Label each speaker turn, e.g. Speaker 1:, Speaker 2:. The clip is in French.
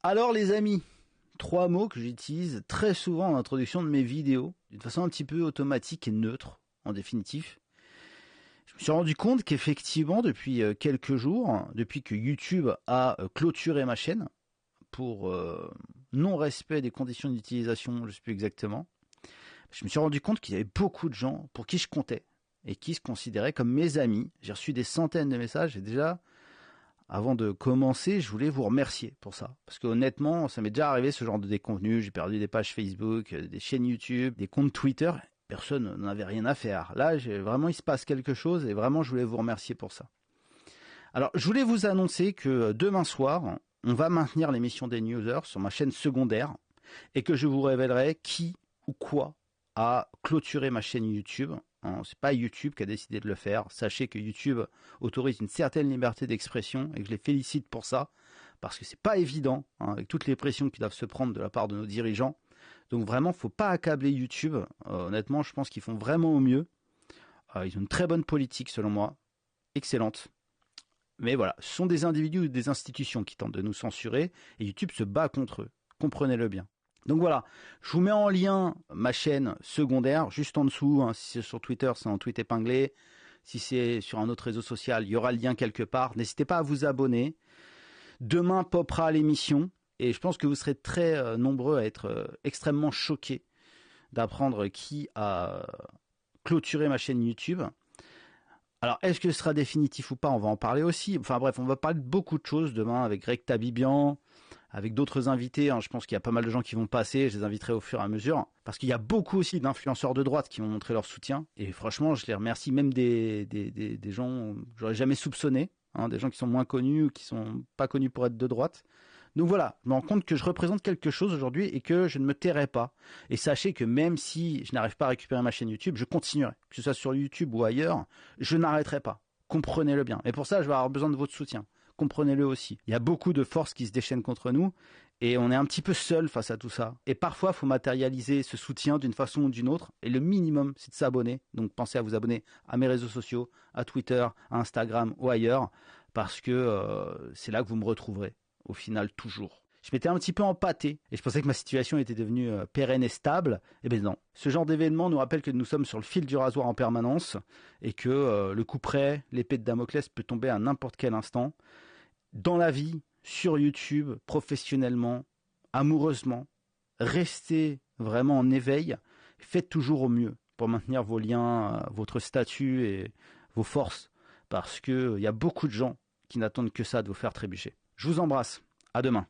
Speaker 1: Alors les amis, 3 mots que j'utilise très souvent en introduction de mes vidéos, d'une façon un petit peu automatique et neutre, en définitif. Je me suis rendu compte qu'effectivement, depuis quelques jours, depuis que YouTube a clôturé ma chaîne, pour non-respect des conditions d'utilisation, je ne sais plus exactement, je me suis rendu compte qu'il y avait beaucoup de gens pour qui je comptais, et qui se considéraient comme mes amis. J'ai reçu des centaines de messages, et déjà... Avant de commencer, je voulais vous remercier pour ça. Parce que honnêtement, ça m'est déjà arrivé ce genre de décontenu. J'ai perdu des pages Facebook, des chaînes YouTube, des comptes Twitter. Personne n'en avait rien à faire. Là, vraiment, il se passe quelque chose et vraiment, je voulais vous remercier pour ça. Alors, je voulais vous annoncer que demain soir, on va maintenir l'émission des Newsers sur ma chaîne secondaire et que je vous révélerai qui ou quoi a clôturé ma chaîne YouTube. C'est pas YouTube qui a décidé de le faire. Sachez que YouTube autorise une certaine liberté d'expression et que je les félicite pour ça, parce que c'est pas évident, avec toutes les pressions qui doivent se prendre de la part de nos dirigeants. Donc vraiment, faut pas accabler YouTube. Honnêtement, je pense qu'ils font vraiment au mieux. Ils ont une très bonne politique selon moi, excellente. Mais voilà, ce sont des individus ou des institutions qui tentent de nous censurer et YouTube se bat contre eux. Comprenez-le bien. Donc voilà, je vous mets en lien ma chaîne secondaire, juste en dessous, si c'est sur Twitter, c'est en tweet épinglé, si c'est sur un autre réseau social, il y aura le lien quelque part, n'hésitez pas à vous abonner, demain popera l'émission, et je pense que vous serez très nombreux à être extrêmement choqués d'apprendre qui a clôturé ma chaîne YouTube. Alors, est-ce que ce sera définitif ou pas? On va en parler aussi. Enfin bref, on va parler de beaucoup de choses demain avec Greg Tabibian, avec d'autres invités. Je pense qu'il y a pas mal de gens qui vont passer. Je les inviterai au fur et à mesure. Parce qu'il y a beaucoup aussi d'influenceurs de droite qui vont montrer leur soutien. Et franchement, je les remercie, même des gens que j'aurais jamais soupçonné. Des gens qui sont moins connus ou qui sont pas connus pour être de droite. Donc voilà, je me rends compte que je représente quelque chose aujourd'hui et que je ne me tairai pas. Et sachez que même si je n'arrive pas à récupérer ma chaîne YouTube, je continuerai. Que ce soit sur YouTube ou ailleurs, je n'arrêterai pas. Comprenez-le bien. Et pour ça, je vais avoir besoin de votre soutien. Comprenez-le aussi. Il y a beaucoup de forces qui se déchaînent contre nous et on est un petit peu seul face à tout ça. Et parfois, il faut matérialiser ce soutien d'une façon ou d'une autre. Et le minimum, c'est de s'abonner. Donc pensez à vous abonner à mes réseaux sociaux, à Twitter, à Instagram ou ailleurs, parce que c'est là que vous me retrouverez. Au final, toujours. Je m'étais un petit peu empâté et je pensais que ma situation était devenue pérenne et stable. Eh bien non. Ce genre d'événement nous rappelle que nous sommes sur le fil du rasoir en permanence et que le coup près, l'épée de Damoclès peut tomber à n'importe quel instant. Dans la vie, sur YouTube, professionnellement, amoureusement, restez vraiment en éveil. Faites toujours au mieux pour maintenir vos liens, votre statut et vos forces. Parce qu'il y a beaucoup de gens qui n'attendent que ça de vous faire trébucher. Je vous embrasse. À demain.